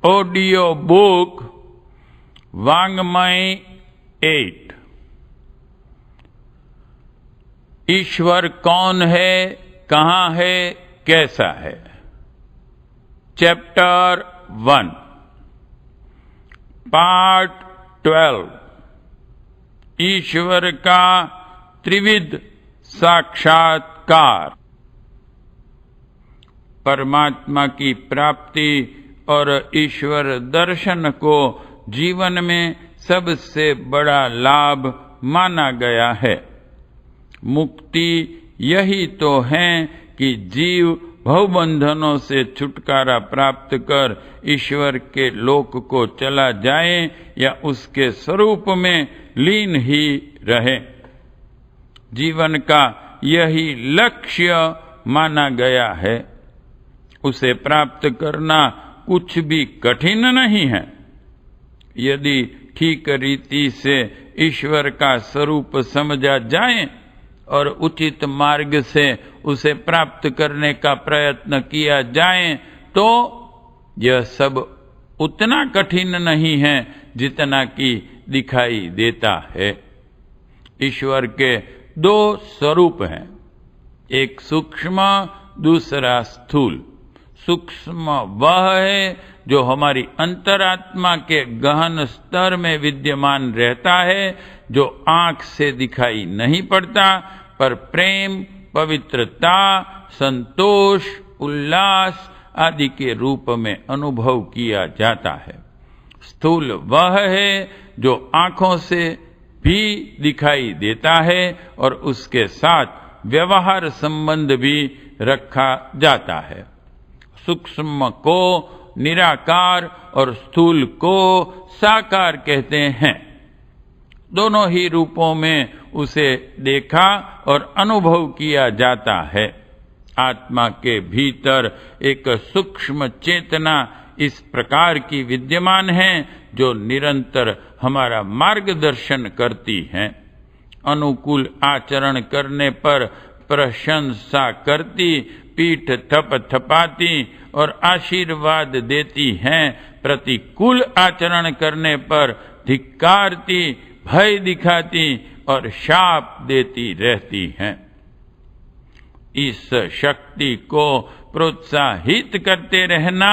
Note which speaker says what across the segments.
Speaker 1: Audio book वांग्मय 8। ईश्वर कौन है, कहां है, कैसा है। Chapter 1 part 12। ईश्वर का त्रिविध साक्षात्कार। परमात्मा की प्राप्ति और ईश्वर दर्शन को जीवन में सबसे बड़ा लाभ माना गया है। मुक्ति यही तो है कि जीव भवबंधनों से छुटकारा प्राप्त कर ईश्वर के लोक को चला जाए या उसके स्वरूप में लीन ही रहे। जीवन का यही लक्ष्य माना गया है। उसे प्राप्त करना कुछ भी कठिन नहीं है। यदि ठीक रीति से ईश्वर का स्वरूप समझा जाए और उचित मार्ग से उसे प्राप्त करने का प्रयत्न किया जाए तो यह सब उतना कठिन नहीं है जितना कि दिखाई देता है। ईश्वर के दो स्वरूप हैं, एक सूक्ष्म, दूसरा स्थूल। सूक्ष्म वह है जो हमारी अंतरात्मा के गहन स्तर में विद्यमान रहता है, जो आंख से दिखाई नहीं पड़ता, पर प्रेम, पवित्रता, संतोष, उल्लास आदि के रूप में अनुभव किया जाता है। स्थूल वह है जो आंखों से भी दिखाई देता है और उसके साथ व्यवहार संबंध भी रखा जाता है। सूक्ष्म को निराकार और स्थूल को साकार कहते हैं। दोनों ही रूपों में उसे देखा और अनुभव किया जाता है। आत्मा के भीतर एक सूक्ष्म चेतना इस प्रकार की विद्यमान है जो निरंतर हमारा मार्गदर्शन करती है। अनुकूल आचरण करने पर प्रशंसा करती, पीठ थपथपाती और आशीर्वाद देती हैं। प्रतिकूल आचरण करने पर धिक्कारती, भय दिखाती और शाप देती रहती हैं। इस शक्ति को प्रोत्साहित करते रहना,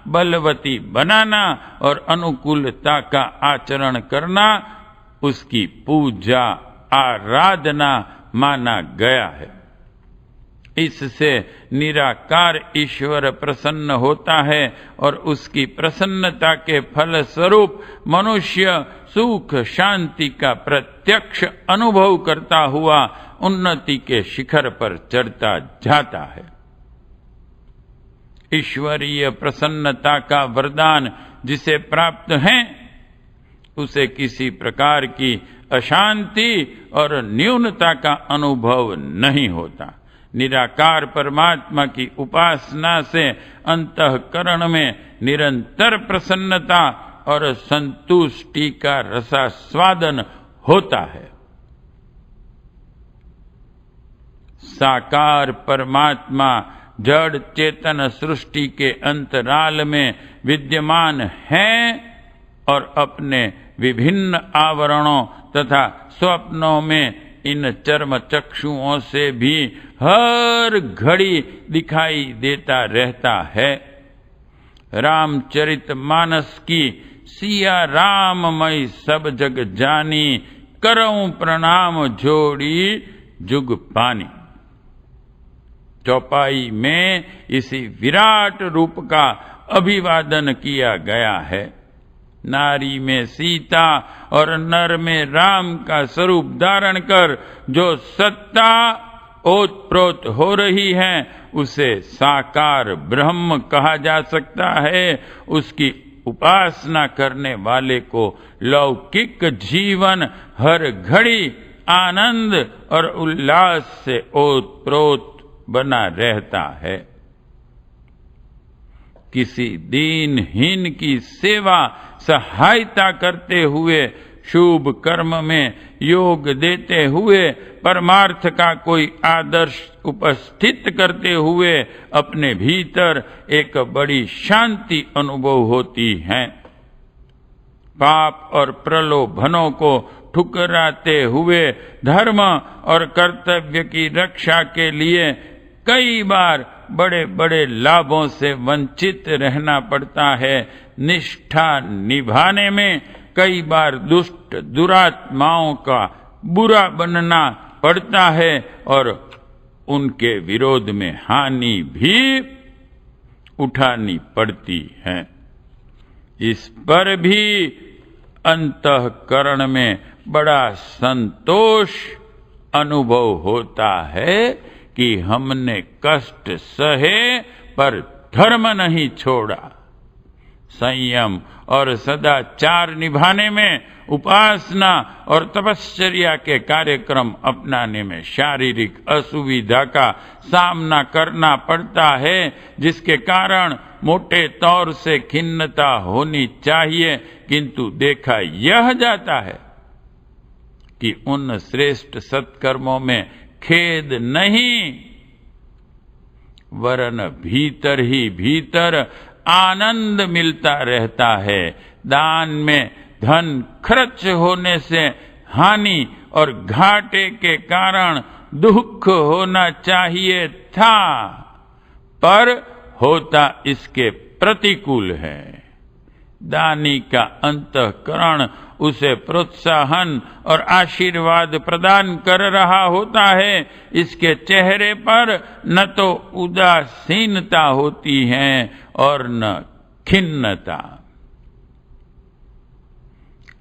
Speaker 1: बलवती बनाना और अनुकूलता का आचरण करना उसकी पूजा, आराधना माना गया है। इससे निराकार ईश्वर प्रसन्न होता है और उसकी प्रसन्नता के फल स्वरूप मनुष्य सुख शांति का प्रत्यक्ष अनुभव करता हुआ उन्नति के शिखर पर चढ़ता जाता है। ईश्वरीय प्रसन्नता का वरदान जिसे प्राप्त है उसे किसी प्रकार की अशांति और न्यूनता का अनुभव नहीं होता। निराकार परमात्मा की उपासना से अंतःकरण में निरंतर प्रसन्नता और संतुष्टि का रसास्वादन होता है। साकार परमात्मा जड़ चेतन सृष्टि के अंतराल में विद्यमान है और अपने विभिन्न आवरणों तथा स्वप्नों में इन चर्म चक्षुओं से भी हर घड़ी दिखाई देता रहता है। रामचरितमानस की सिया राममय सब जग जानी, करऊं प्रणाम जोड़ी जुग पानी। चौपाई में इसी विराट रूप का अभिवादन किया गया है। नारी में सीता और नर में राम का स्वरूप धारण कर जो सत्ता ओतप्रोत हो रही है उसे साकार ब्रह्म कहा जा सकता है। उसकी उपासना करने वाले को लौकिक जीवन हर घड़ी आनंद और उल्लास से ओतप्रोत बना रहता है। किसी दीनहीन की सेवा सहायता करते हुए शुभ कर्म में योग देते हुए परमार्थ का कोई आदर्श उपस्थित करते हुए अपने भीतर एक बड़ी शांति अनुभव होती है। पाप और प्रलोभनों को ठुकराते हुए धर्म और कर्तव्य की रक्षा के लिए कई बार बड़े बड़े लाभों से वंचित रहना पड़ता है। निष्ठा निभाने में कई बार दुष्ट दुरात्माओं का बुरा बनना पड़ता है और उनके विरोध में हानि भी उठानी पड़ती है। इस पर भी अंतःकरण में बड़ा संतोष अनुभव होता है कि हमने कष्ट सहे पर धर्म नहीं छोड़ा। संयम और सदाचार निभाने में, उपासना और तपश्चर्या के कार्यक्रम अपनाने में शारीरिक असुविधा का सामना करना पड़ता है, जिसके कारण मोटे तौर से खिन्नता होनी चाहिए, किंतु देखा यह जाता है कि उन श्रेष्ठ सत्कर्मों में खेद नहीं, वरन भीतर ही भीतर आनंद मिलता रहता है। दान में धन खर्च होने से हानि और घाटे के कारण दुख होना चाहिए था, पर होता इसके प्रतिकूल है। दानी का अंतःकरण उसे प्रोत्साहन और आशीर्वाद प्रदान कर रहा होता है। इसके चेहरे पर न तो उदासीनता होती है और न खिन्नता।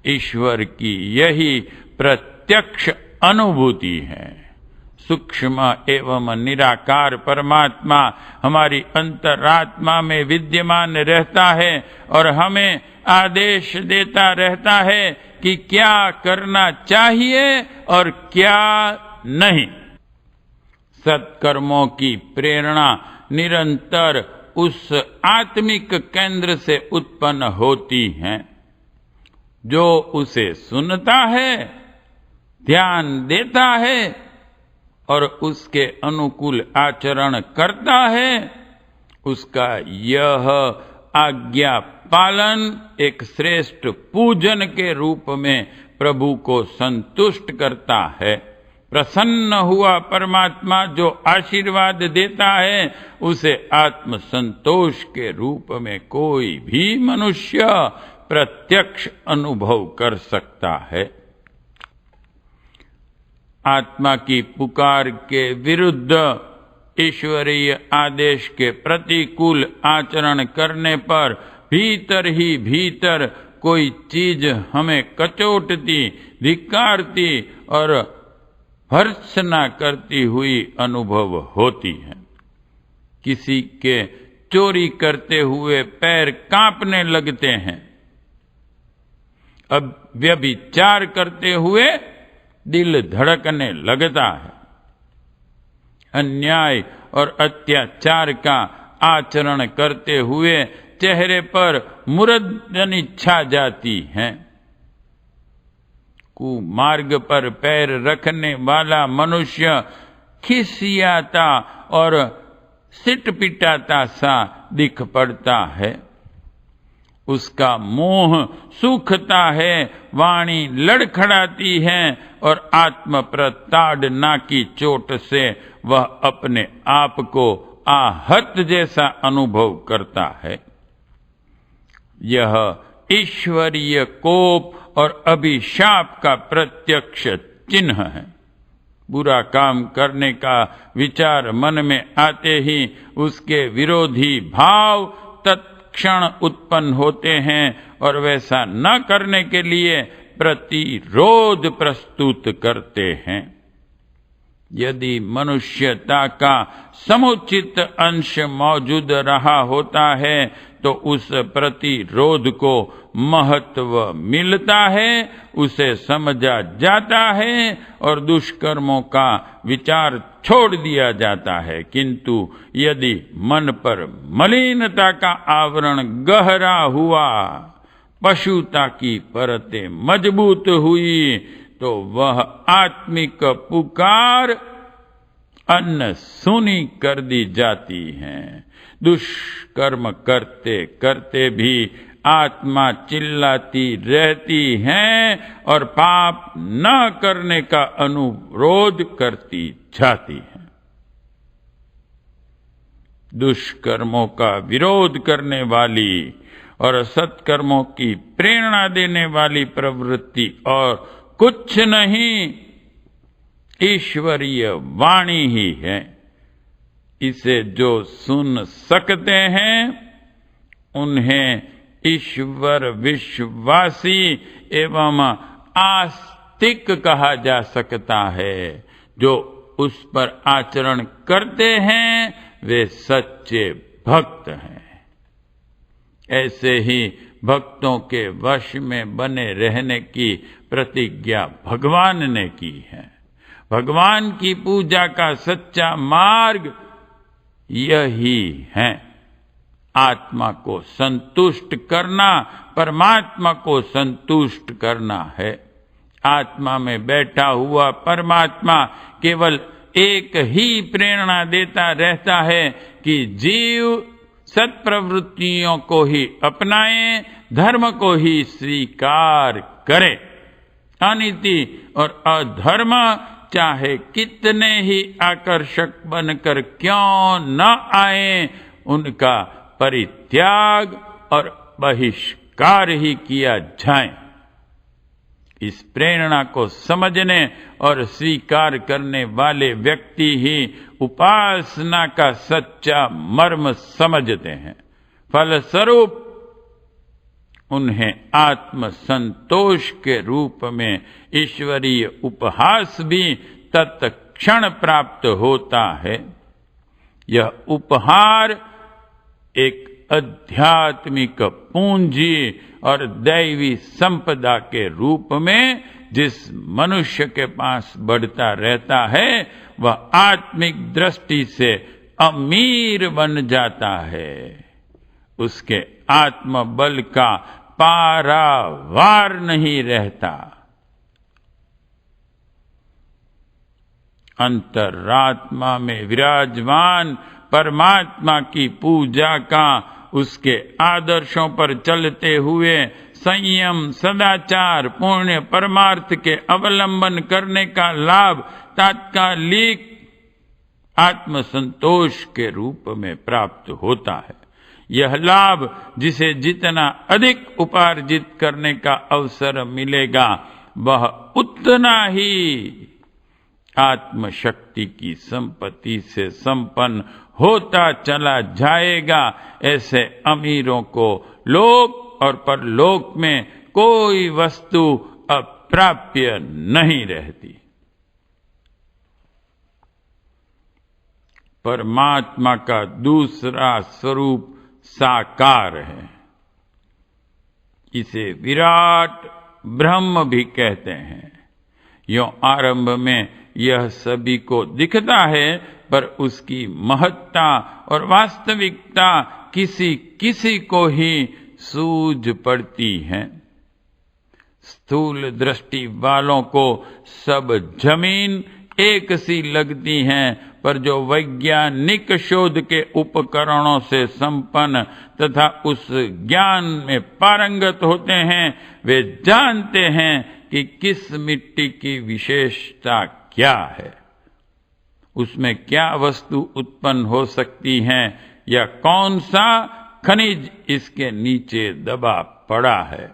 Speaker 1: ईश्वर की यही प्रत्यक्ष अनुभूति है। सूक्ष्म एवं निराकार परमात्मा हमारी अंतरात्मा में विद्यमान रहता है और हमें आदेश देता रहता है कि क्या करना चाहिए और क्या नहीं। सत्कर्मों की प्रेरणा निरंतर उस आत्मिक केंद्र से उत्पन्न होती है जो उसे सुनता है, ध्यान देता है और उसके अनुकूल आचरण करता है। उसका यह आज्ञा पालन एक श्रेष्ठ पूजन के रूप में प्रभु को संतुष्ट करता है। प्रसन्न हुआ परमात्मा जो आशीर्वाद देता है, उसे आत्म संतोष के रूप में कोई भी मनुष्य प्रत्यक्ष अनुभव कर सकता है। आत्मा की पुकार के विरुद्ध ईश्वरीय आदेश के प्रतिकूल आचरण करने पर भीतर ही भीतर कोई चीज हमें कचोटती, धिक्कारती और भर्त्सना करती हुई अनुभव होती है। किसी के चोरी करते हुए पैर कांपने लगते हैं। अब व्यभिचार करते हुए दिल धड़कने लगता है। अन्याय और अत्याचार का आचरण करते हुए चेहरे पर मुरदनी छा जाती है। कुमार्ग पर पैर रखने वाला मनुष्य खिसियाता और सिटपिटाता सा दिख पड़ता है। उसका मुंह सूखता है, वाणी लड़खड़ाती है और आत्म प्रताड़ना की चोट से वह अपने आप को आहत जैसा अनुभव करता है। यह ईश्वरीय कोप और अभिशाप का प्रत्यक्ष चिन्ह है। बुरा काम करने का विचार मन में आते ही उसके विरोधी भाव तत्क्षण उत्पन्न होते हैं और वैसा न करने के लिए प्रतिरोध प्रस्तुत करते हैं। यदि मनुष्यता का समुचित अंश मौजूद रहा होता है तो उस प्रतिरोध को महत्व मिलता है, उसे समझा जाता है और दुष्कर्मों का विचार छोड़ दिया जाता है। किंतु यदि मन पर मलिनता का आवरण गहरा हुआ पशुता की परतें मजबूत हुई तो वह आत्मिक पुकार अन्न सुनी कर दी जाती है। दुष्कर्म करते करते भी आत्मा चिल्लाती रहती है और पाप न करने का अनुरोध करती जाती है। दुष्कर्मों का विरोध करने वाली और सत्कर्मों की प्रेरणा देने वाली प्रवृत्ति और कुछ नहीं, ईश्वरीय वाणी ही है। इसे जो सुन सकते हैं उन्हें ईश्वर विश्वासी एवं आस्तिक कहा जा सकता है। जो उस पर आचरण करते हैं वे सच्चे भक्त हैं। ऐसे ही भक्तों के वश में बने रहने की प्रतिज्ञा भगवान ने की है। भगवान की पूजा का सच्चा मार्ग यही है। आत्मा को संतुष्ट करना परमात्मा को संतुष्ट करना है। आत्मा में बैठा हुआ परमात्मा केवल एक ही प्रेरणा देता रहता है कि जीव सत्प्रवृत्तियों को ही अपनाए, धर्म को ही स्वीकार करे। अनीति और अधर्म चाहे कितने ही आकर्षक बनकर क्यों न आए, उनका परित्याग और बहिष्कार ही किया जाए। इस प्रेरणा को समझने और स्वीकार करने वाले व्यक्ति ही उपासना का सच्चा मर्म समझते हैं। फलस्वरूप उन्हें आत्म संतोष के रूप में ईश्वरीय उपहास भी तत्क्षण प्राप्त होता है। यह उपहार एक आध्यात्मिक पूंजी और दैवी संपदा के रूप में जिस मनुष्य के पास बढ़ता रहता है वह आत्मिक दृष्टि से अमीर बन जाता है। उसके आत्मबल का पारावार नहीं रहता। अंतरात्मा में विराजमान परमात्मा की पूजा का, उसके आदर्शों पर चलते हुए संयम, सदाचार, पुण्य, परमार्थ के अवलंबन करने का लाभ तात्कालिक आत्मसंतोष के रूप में प्राप्त होता है। यह लाभ जिसे जितना अधिक उपार्जित करने का अवसर मिलेगा वह उतना ही आत्मशक्ति की संपत्ति से संपन्न होता चला जाएगा। ऐसे अमीरों को लोक और परलोक में कोई वस्तु अप्राप्य नहीं रहती। परमात्मा का दूसरा स्वरूप साकार है। इसे विराट ब्रह्म भी कहते हैं। यों आरंभ में यह सभी को दिखता है, पर उसकी महत्ता और वास्तविकता किसी किसी को ही सूझ पड़ती है। स्थूल दृष्टि वालों को सब जमीन एक सी लगती है, पर जो वैज्ञानिक शोध के उपकरणों से संपन्न तथा उस ज्ञान में पारंगत होते हैं वे जानते हैं कि किस मिट्टी की विशेषता क्या है, उसमें क्या वस्तु उत्पन्न हो सकती है या कौन सा खनिज इसके नीचे दबा पड़ा है।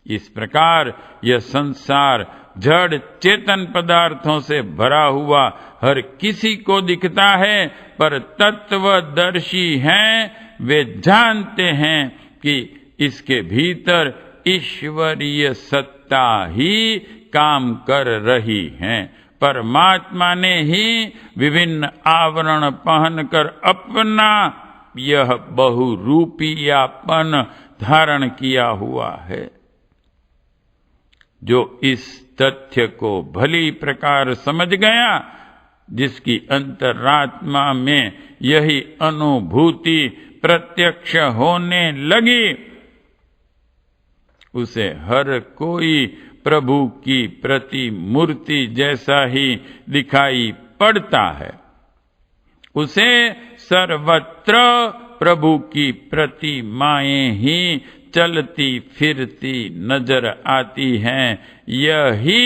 Speaker 1: इस प्रकार यह संसार जड़ चेतन पदार्थों से भरा हुआ हर किसी को दिखता है, पर तत्वदर्शी हैं वे जानते हैं कि इसके भीतर ईश्वरीय सत्ता ही काम कर रही है। परमात्मा ने ही विभिन्न आवरण पहनकर अपना यह बहुरूपियापन धारण किया हुआ है। जो इस तथ्य को भली प्रकार समझ गया, जिसकी अंतरात्मा में यही अनुभूति प्रत्यक्ष होने लगी, उसे हर कोई प्रभु की प्रतिमूर्ति जैसा ही दिखाई पड़ता है। उसे सर्वत्र प्रभु की प्रतिमाएं ही चलती फिरती नजर आती हैं। यही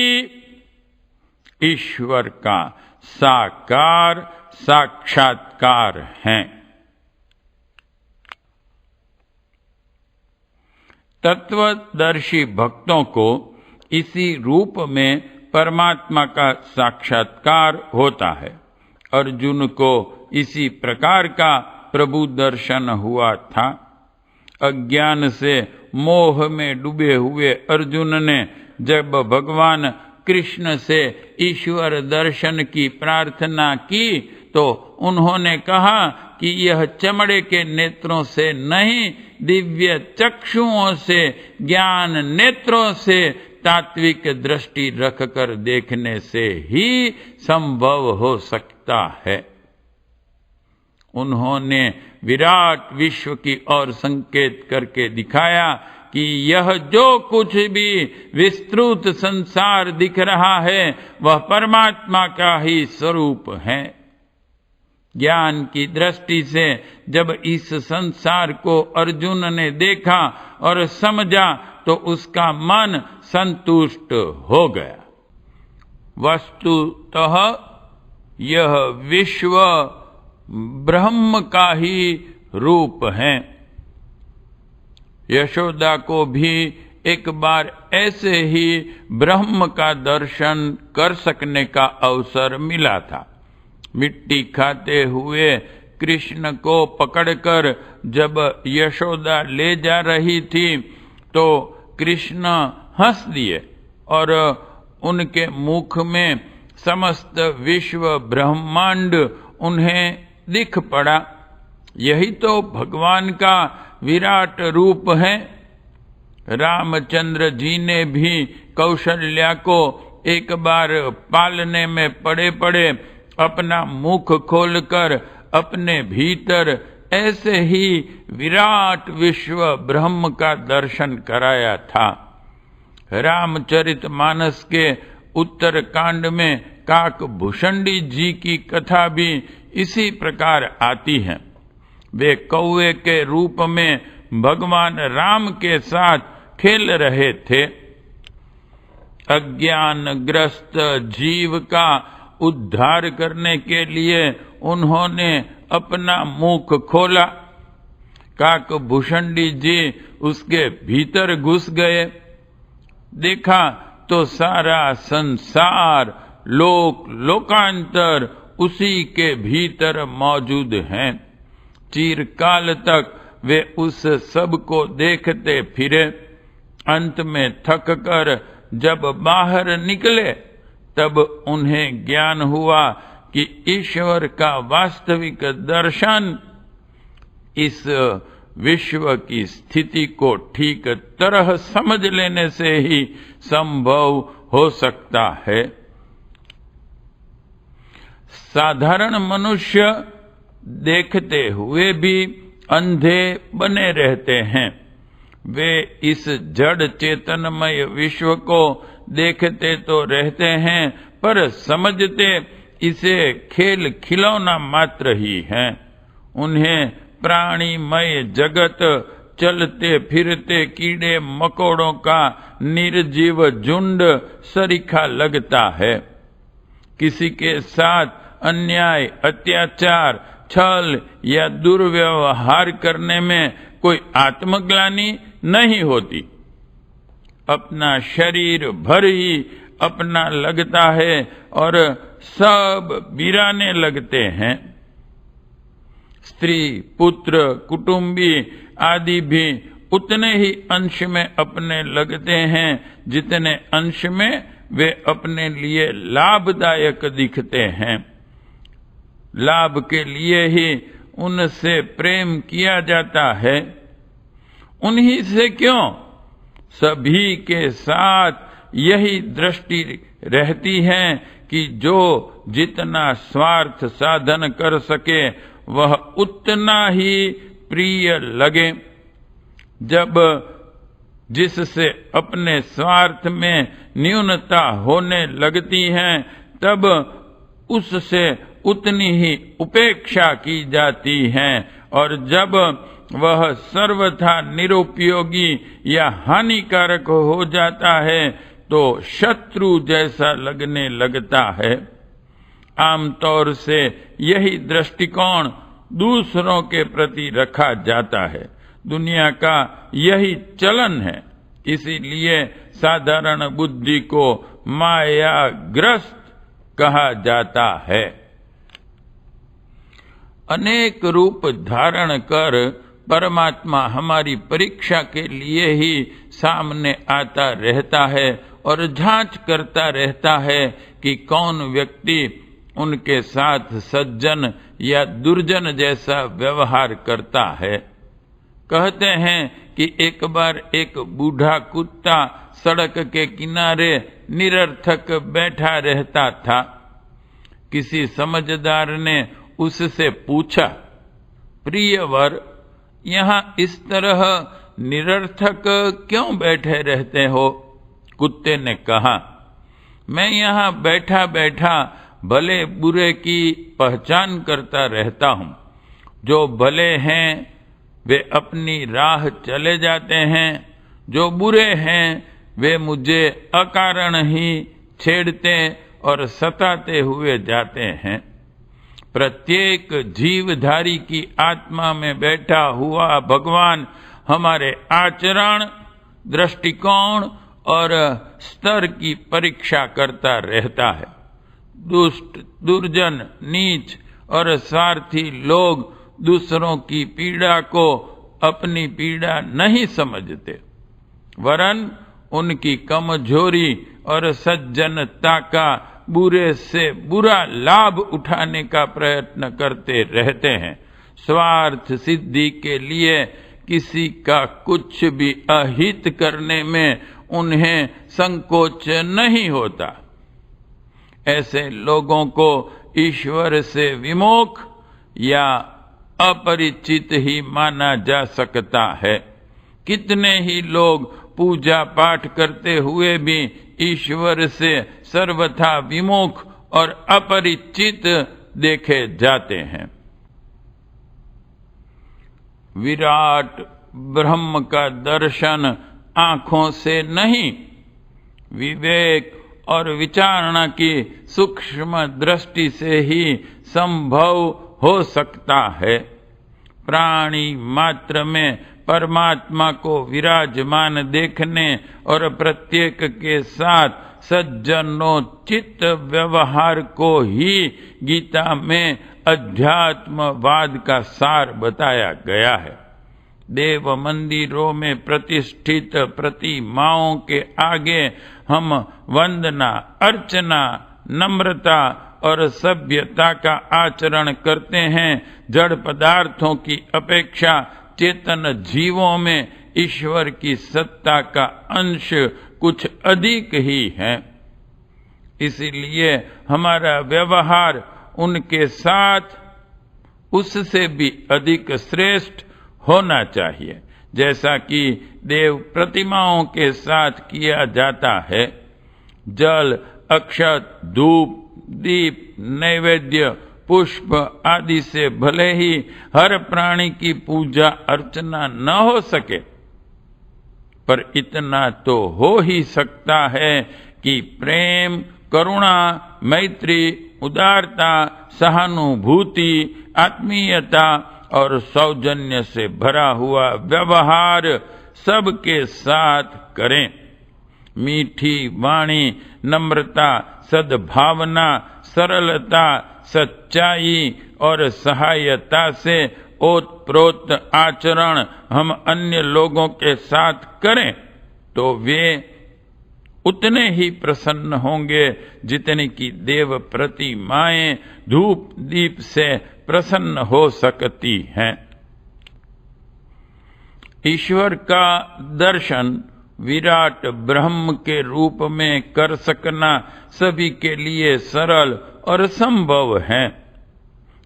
Speaker 1: ईश्वर का साकार साक्षात्कार है। तत्वदर्शी भक्तों को इसी रूप में परमात्मा का साक्षात्कार होता है। अर्जुन को इसी प्रकार का प्रभु दर्शन हुआ था। अज्ञान से मोह में डूबे हुए अर्जुन ने जब भगवान कृष्ण से ईश्वर दर्शन की प्रार्थना की तो उन्होंने कहा कि यह चमड़े के नेत्रों से नहीं, दिव्य चक्षुओं से, ज्ञान नेत्रों से, तात्विक दृष्टि रखकर देखने से ही संभव हो सकता है। उन्होंने विराट विश्व की ओर संकेत करके दिखाया कि यह जो कुछ भी विस्तृत संसार दिख रहा है वह परमात्मा का ही स्वरूप है। ज्ञान की दृष्टि से जब इस संसार को अर्जुन ने देखा और समझा तो उसका मन संतुष्ट हो गया। वस्तुतः यह विश्व ब्रह्म का ही रूप है। यशोदा को भी एक बार ऐसे ही ब्रह्म का दर्शन कर सकने का अवसर मिला था। मिट्टी खाते हुए कृष्ण को पकड़कर जब यशोदा ले जा रही थी तो कृष्ण हंस दिए और उनके मुख में समस्त विश्व ब्रह्मांड उन्हें दिख पड़ा। यही तो भगवान का विराट रूप है। रामचंद्र जी ने भी कौशल्या को एक बार पालने में पड़े पड़े अपना मुख खोलकर अपने भीतर ऐसे ही विराट ब्रह्म का दर्शन कराया था। रामचरितमानस के उत्तर कांड में काकभूषणी जी की कथा भी इसी प्रकार आती है। वे कौवे के रूप में भगवान राम के साथ खेल रहे थे। अज्ञानग्रस्त जीव का उद्धार करने के लिए उन्होंने अपना मुख खोला। काकभूषणी जी उसके भीतर घुस गए। देखा तो सारा संसार लोक लोकांतर उसी के भीतर मौजूद हैं। चिरकाल तक वे उस सब को देखते फिरे। अंत में थक कर जब बाहर निकले तब उन्हें ज्ञान हुआ कि ईश्वर का वास्तविक दर्शन इस विश्व की स्थिति को ठीक तरह समझ लेने से ही संभव हो सकता है। साधारण मनुष्य देखते हुए भी अंधे बने रहते हैं। वे इस जड़ चेतनमय विश्व को देखते तो रहते हैं पर समझते इसे खेल खिलौना मात्र ही है। उन्हें प्राणीमय जगत, चलते फिरते कीड़े मकोड़ों का निर्जीव झुंड सरीखा लगता है। किसी के साथ अन्याय, अत्याचार, छल या दुर्व्यवहार करने में कोई आत्मग्लानि नहीं होती। अपना शरीर भर ही अपना लगता है और सब बिराने लगते हैं। स्त्री, पुत्र, कुटुंबी आदि भी उतने ही अंश में अपने लगते हैं जितने अंश में वे अपने लिए लाभदायक दिखते हैं। लाभ के लिए ही उनसे प्रेम किया जाता है। उन्हीं से क्यों सभी के साथ यही दृष्टि रहती है कि जो जितना स्वार्थ साधन कर सके वह उतना ही प्रिय लगे। जब जिससे अपने स्वार्थ में न्यूनता होने लगती है, तब उससे उतनी ही उपेक्षा की जाती है, और जब वह सर्वथा निरुपयोगी या हानिकारक हो जाता है तो शत्रु जैसा लगने लगता है। आमतौर से यही दृष्टिकोण दूसरों के प्रति रखा जाता है। दुनिया का यही चलन है। इसीलिए साधारण बुद्धि को मायाग्रस्त कहा जाता है। अनेक रूप धारण कर परमात्मा हमारी परीक्षा के लिए ही सामने आता रहता है और जांच करता रहता है कि कौन व्यक्ति उनके साथ सज्जन या दुर्जन जैसा व्यवहार करता है। कहते हैं कि एक बार एक बूढ़ा कुत्ता सड़क के किनारे निरर्थक बैठा रहता था। किसी समझदार ने उससे पूछा, प्रिय वर, यहाँ इस तरह निरर्थक क्यों बैठे रहते हो? कुत्ते ने कहा, मैं यहाँ बैठा बैठा भले बुरे की पहचान करता रहता हूँ। जो भले हैं वे अपनी राह चले जाते हैं, जो बुरे हैं वे मुझे अकारण ही छेड़ते और सताते हुए जाते हैं। प्रत्येक जीवधारी की आत्मा में बैठा हुआ भगवान हमारे आचरण, दृष्टिकोण और स्तर की परीक्षा करता रहता है। दुष्ट, दुर्जन, नीच और स्वार्थी लोग दूसरों की पीड़ा को अपनी पीड़ा नहीं समझते, वरन उनकी कमजोरी और सज्जनता का बुरे से बुरा लाभ उठाने का प्रयत्न करते रहते हैं। स्वार्थ सिद्धि के लिए किसी का कुछ भी अहित करने में उन्हें संकोच नहीं होता। ऐसे लोगों को ईश्वर से विमुख या अपरिचित ही माना जा सकता है। कितने ही लोग पूजा पाठ करते हुए भी ईश्वर से सर्वथा विमुख और अपरिचित देखे जाते हैं। विराट ब्रह्म का दर्शन आंखों से नहीं, विवेक और विचारणा की सूक्ष्म दृष्टि से ही संभव हो सकता है। प्राणी मात्र में परमात्मा को विराजमान देखने और प्रत्येक के साथ सज्जनोचित व्यवहार को ही गीता में अध्यात्मवाद का सार बताया गया है। देव मंदिरों में प्रतिष्ठित प्रतिमाओं के आगे हम वंदना, अर्चना, नम्रता और सभ्यता का आचरण करते हैं। जड़ पदार्थों की अपेक्षा चेतन जीवों में ईश्वर की सत्ता का अंश कुछ अधिक ही है। इसलिए हमारा व्यवहार उनके साथ उससे भी अधिक श्रेष्ठ होना चाहिए, जैसा कि देव प्रतिमाओं के साथ किया जाता है। जल, अक्षत, धूप, दीप, नैवेद्य, पुष्प आदि से भले ही हर प्राणी की पूजा अर्चना न हो सके, पर इतना तो हो ही सकता है कि प्रेम, करुणा, मैत्री, उदारता, सहानुभूति, आत्मीयता और सौजन्य से भरा हुआ व्यवहार सबके साथ करें। मीठी वाणी, नम्रता, सद्भावना, सरलता, सच्चाई और सहायता से ओतप्रोत आचरण हम अन्य लोगों के साथ करें तो वे उतने ही प्रसन्न होंगे जितने की देव प्रतिमाएं धूप दीप से प्रसन्न हो सकती हैं। ईश्वर का दर्शन विराट ब्रह्म के रूप में कर सकना सभी के लिए सरल और संभव है।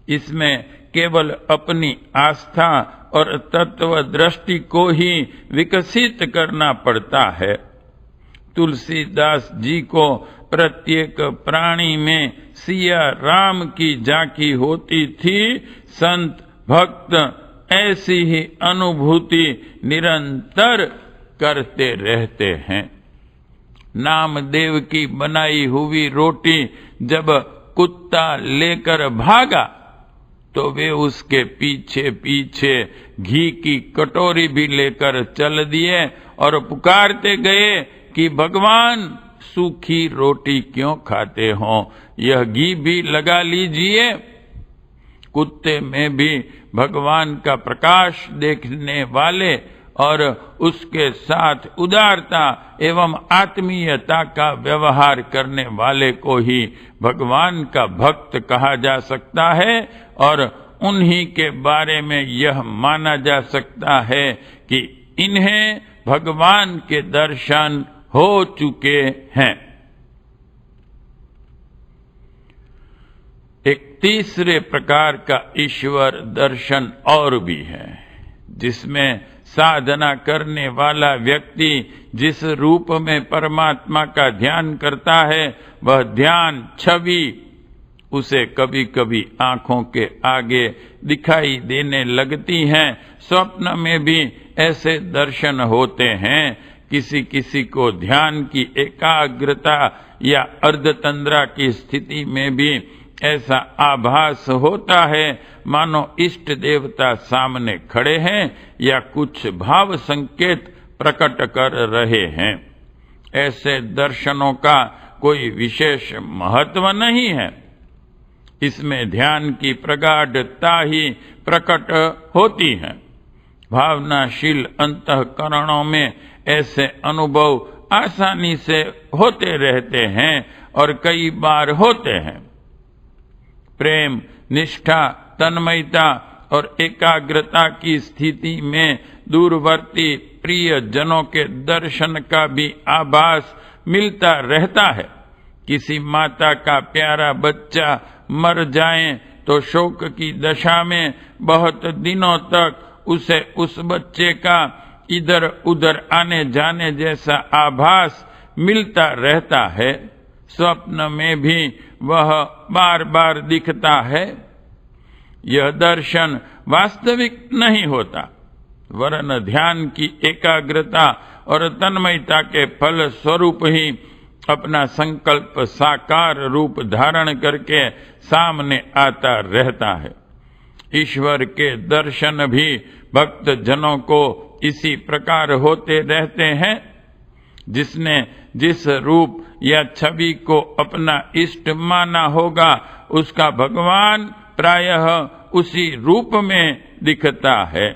Speaker 1: इसमें केवल अपनी आस्था और तत्व दृष्टि को ही विकसित करना पड़ता है। तुलसीदास जी को प्रत्येक प्राणी में सिया राम की झांकी होती थी। संत भक्त ऐसी ही अनुभूति निरंतर करते रहते हैं। नामदेव की बनाई हुई रोटी जब कुत्ता लेकर भागा तो वे उसके पीछे पीछे घी की कटोरी भी लेकर चल दिए और पुकारते गए कि भगवान सूखी रोटी क्यों खाते हो, यह घी भी लगा लीजिए। कुत्ते में भी भगवान का प्रकाश देखने वाले और उसके साथ उदारता एवं आत्मीयता का व्यवहार करने वाले को ही भगवान का भक्त कहा जा सकता है और उन्हीं के बारे में यह माना जा सकता है कि इन्हें भगवान के दर्शन हो चुके हैं। एक तीसरे प्रकार का ईश्वर दर्शन और भी है, जिसमें साधना करने वाला व्यक्ति जिस रूप में परमात्मा का ध्यान करता है वह ध्यान छवि उसे कभी कभी आंखों के आगे दिखाई देने लगती हैं। स्वप्न में भी ऐसे दर्शन होते हैं। किसी किसी को ध्यान की एकाग्रता या अर्धतंद्रा की स्थिति में भी ऐसा आभास होता है मानो इष्ट देवता सामने खड़े हैं या कुछ भाव संकेत प्रकट कर रहे हैं। ऐसे दर्शनों का कोई विशेष महत्व नहीं है। इसमें ध्यान की प्रगाढ़ता ही प्रकट होती है। भावनाशील अंतःकरणों में ऐसे अनुभव आसानी से होते रहते हैं और कई बार होते हैं। प्रेम, निष्ठा, तन्मयता और एकाग्रता की स्थिति में दूरवर्ती प्रिय जनों के दर्शन का भी आभास मिलता रहता है। किसी माता का प्यारा बच्चा मर जाए तो शोक की दशा में बहुत दिनों तक उसे उस बच्चे का इधर उधर आने जाने जैसा आभास मिलता रहता है। स्वप्न में भी वह बार बार दिखता है। यह दर्शन वास्तविक नहीं होता, वरन ध्यान की एकाग्रता और तन्मयता के फल स्वरूप ही अपना संकल्प साकार रूप धारण करके सामने आता रहता है। ईश्वर के दर्शन भी भक्त जनों को इसी प्रकार होते रहते हैं। जिसने जिस रूप या छवि को अपना इष्ट माना होगा उसका भगवान प्रायः उसी रूप में दिखता है।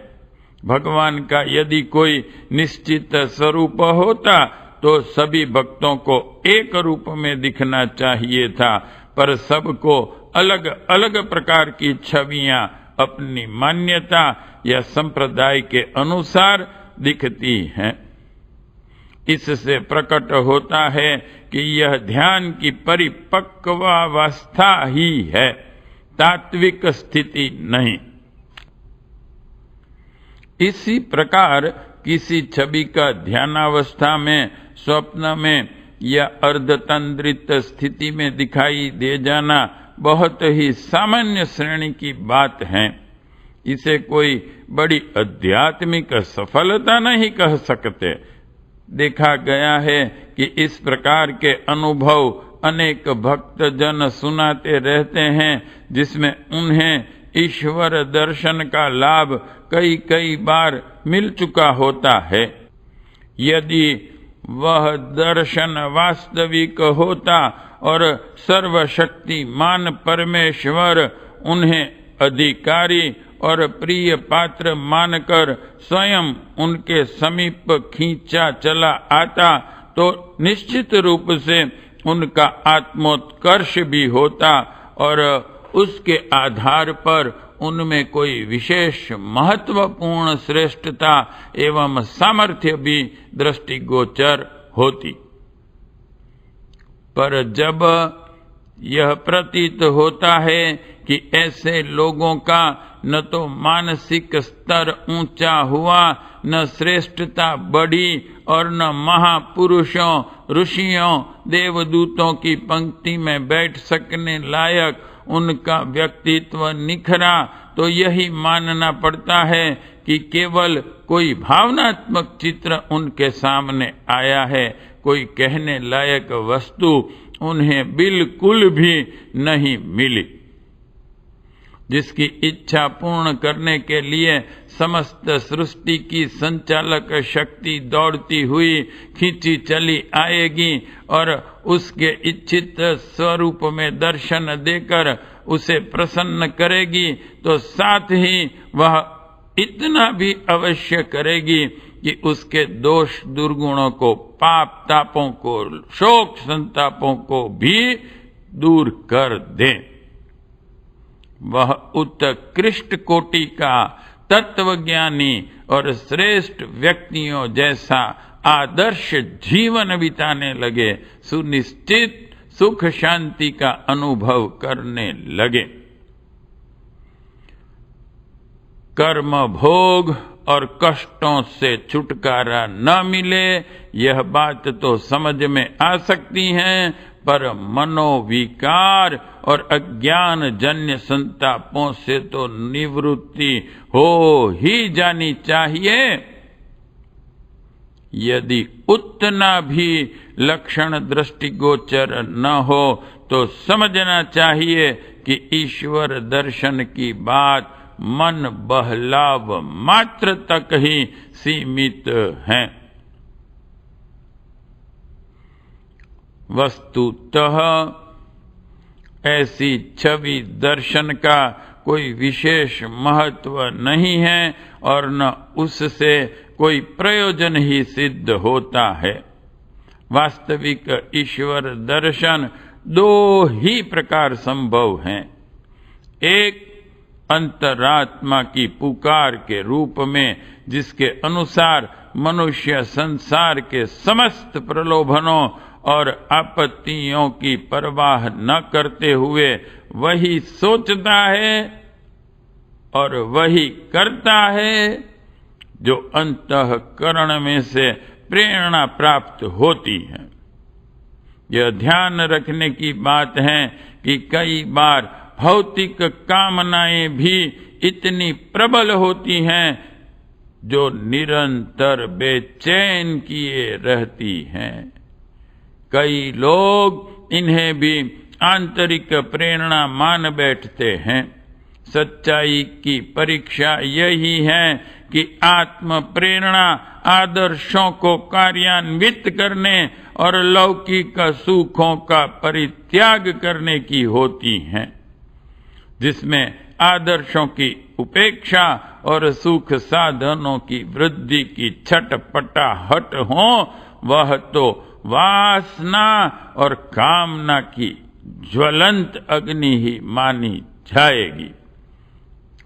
Speaker 1: भगवान का यदि कोई निश्चित स्वरूप होता तो सभी भक्तों को एक रूप में दिखना चाहिए था, पर सबको अलग अलग प्रकार की छवियां अपनी मान्यता या संप्रदाय के अनुसार दिखती हैं। इससे प्रकट होता है कि यह ध्यान की परिपक्वावस्था ही है, तात्विक स्थिति नहीं। इसी प्रकार किसी छवि का ध्यानावस्था में, स्वप्न में या अर्धतंद्रित स्थिति में दिखाई दे जाना बहुत ही सामान्य श्रेणी की बात है। इसे कोई बड़ी आध्यात्मिक सफलता नहीं कह सकते। देखा गया है कि इस प्रकार के अनुभव अनेक भक्त जन सुनाते रहते हैं, जिसमें उन्हें ईश्वर दर्शन का लाभ कई कई बार मिल चुका होता है। यदि वह दर्शन वास्तविक होता और सर्वशक्तिमान परमेश्वर उन्हें अधिकारी और प्रिय पात्र मानकर स्वयं उनके समीप खींचा चला आता तो निश्चित रूप से उनका आत्मोत्कर्ष भी होता और उसके आधार पर उनमें कोई विशेष महत्वपूर्ण श्रेष्ठता एवं सामर्थ्य भी दृष्टिगोचर होती। पर जब यह प्रतीत होता है कि ऐसे लोगों का न तो मानसिक स्तर ऊंचा हुआ, न श्रेष्ठता बढ़ी, और न महापुरुषों, ऋषियों, देवदूतों की पंक्ति में बैठ सकने लायक उनका व्यक्तित्व निखरा, तो यही मानना पड़ता है कि केवल कोई भावनात्मक चित्र उनके सामने आया है, कोई कहने लायक वस्तु उन्हें बिल्कुल भी नहीं मिली। जिसकी इच्छा पूर्ण करने के लिए समस्त सृष्टि की संचालक शक्ति दौड़ती हुई खींची चली आएगी और उसके इच्छित स्वरूप में दर्शन देकर उसे प्रसन्न करेगी, तो साथ ही वह इतना भी अवश्य करेगी कि उसके दोष दुर्गुणों को, पाप तापों को, शोक संतापों को भी दूर कर दे। वह उत्कृष्ट कोटि का तत्वज्ञानी और श्रेष्ठ व्यक्तियों जैसा आदर्श जीवन बिताने लगे, सुनिश्चित सुख शांति का अनुभव करने लगे। कर्म भोग और कष्टों से छुटकारा न मिले, यह बात तो समझ में आ सकती है, पर मनोविकार और अज्ञान जन्य संतापों से तो निवृत्ति हो ही जानी चाहिए। यदि उतना भी लक्षण दृष्टिगोचर न हो तो समझना चाहिए कि ईश्वर दर्शन की बात मन बहलाव मात्र तक ही सीमित है। वस्तुतः ऐसी छवि दर्शन का कोई विशेष महत्व नहीं है और न उससे कोई प्रयोजन ही सिद्ध होता है। वास्तविक ईश्वर दर्शन दो ही प्रकार संभव हैं। एक अंतरात्मा की पुकार के रूप में, जिसके अनुसार मनुष्य संसार के समस्त प्रलोभनों और आपत्तियों की परवाह न करते हुए वही सोचता है और वही करता है जो अंतःकरण में से प्रेरणा प्राप्त होती है। यह ध्यान रखने की बात है कि कई बार भौतिक कामनाएं भी इतनी प्रबल होती हैं जो निरंतर बेचैन किए रहती हैं। कई लोग इन्हें भी आंतरिक प्रेरणा मान बैठते हैं। सच्चाई की परीक्षा यही है कि आत्म प्रेरणा आदर्शों को कार्यान्वित करने और लौकिक सुखों का परित्याग करने की होती है। जिसमें आदर्शों की उपेक्षा और सुख साधनों की वृद्धि की छटपटाहट हो, वह तो वासना और कामना की ज्वलंत अग्नि ही मानी जाएगी।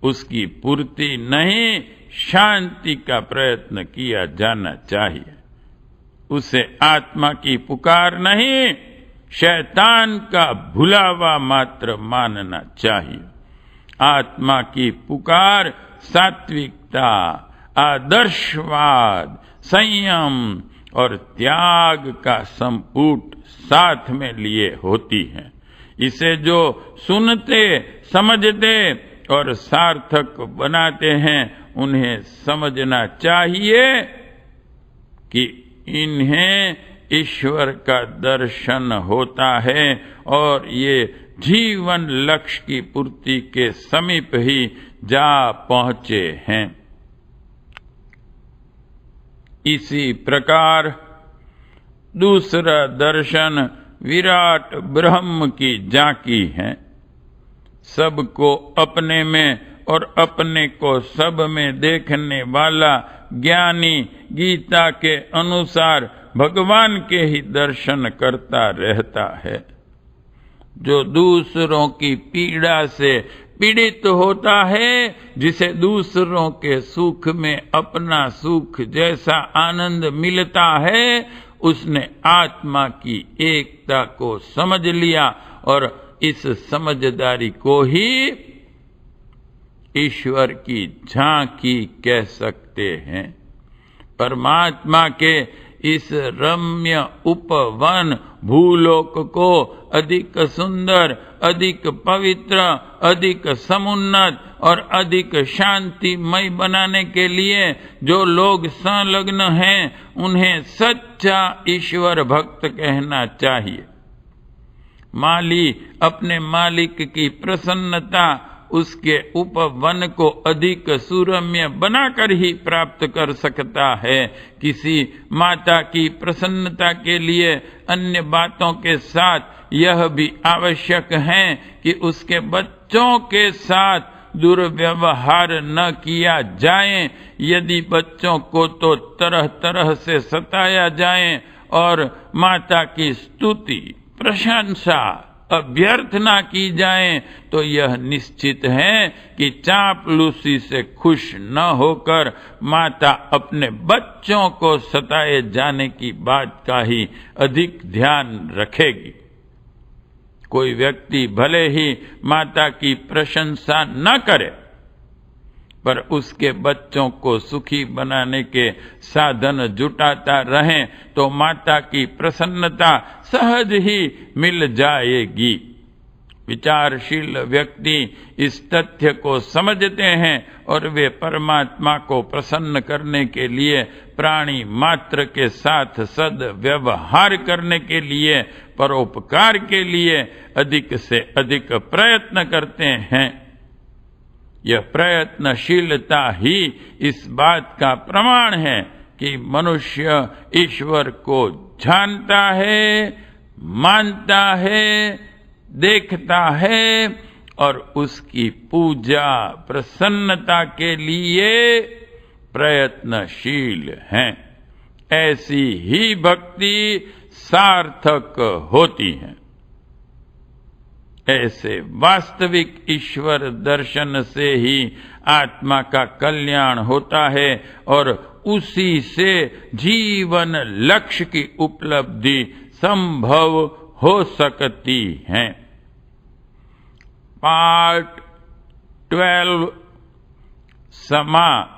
Speaker 1: उसकी पूर्ति नहीं, शांति का प्रयत्न किया जाना चाहिए। उसे आत्मा की पुकार नहीं, शैतान का भुलावा मात्र मानना चाहिए। आत्मा की पुकार सात्विकता, आदर्शवाद, संयम और त्याग का संपुट साथ में लिए होती है। इसे जो सुनते, समझते और सार्थक बनाते हैं, उन्हें समझना चाहिए कि इन्हें ईश्वर का दर्शन होता है और ये जीवन लक्ष्य की पूर्ति के समीप ही जा पहुंचे हैं। इसी प्रकार दूसरा दर्शन विराट ब्रह्म की झांकी है। सबको अपने में और अपने को सब में देखने वाला ज्ञानी गीता के अनुसार भगवान के ही दर्शन करता रहता है। जो दूसरों की पीड़ा से पीड़ित होता है, जिसे दूसरों के सुख में अपना सुख जैसा आनंद मिलता है, उसने आत्मा की एकता को समझ लिया और इस समझदारी को ही ईश्वर की झांकी कह सकते हैं। परमात्मा के इस रम्य उपवन भूलोक को अधिक सुंदर, अधिक पवित्र, अधिक समुन्नत और अधिक शांतिमय बनाने के लिए जो लोग संलग्न हैं, उन्हें सच्चा ईश्वर भक्त कहना चाहिए। माली अपने मालिक की प्रसन्नता उसके उपवन को अधिक सुरम्य बनाकर ही प्राप्त कर सकता है। किसी माता की प्रसन्नता के लिए अन्य बातों के साथ यह भी आवश्यक है कि उसके बच्चों के साथ दुर्व्यवहार न किया जाए। यदि बच्चों को तो तरह तरह से सताया जाए और माता की स्तुति, प्रशंसा अभ्यर्थ ना की जाए, तो यह निश्चित है कि चापलूसी से खुश न होकर माता अपने बच्चों को सताए जाने की बात का ही अधिक ध्यान रखेगी। कोई व्यक्ति भले ही माता की प्रशंसा न करे, पर उसके बच्चों को सुखी बनाने के साधन जुटाता रहे, तो माता की प्रसन्नता सहज ही मिल जाएगी। विचारशील व्यक्ति इस तथ्य को समझते हैं और वे परमात्मा को प्रसन्न करने के लिए प्राणी मात्र के साथ सद्व्यवहार करने के लिए, परोपकार के लिए अधिक से अधिक प्रयत्न करते हैं। यह प्रयत्नशीलता ही इस बात का प्रमाण है कि मनुष्य ईश्वर को जानता है, मानता है, देखता है और उसकी पूजा प्रसन्नता के लिए प्रयत्नशील है। ऐसी ही भक्ति सार्थक होती है। ऐसे वास्तविक ईश्वर दर्शन से ही आत्मा का कल्याण होता है और उसी से जीवन लक्ष्य की उपलब्धि संभव हो सकती है। पार्ट 12 समा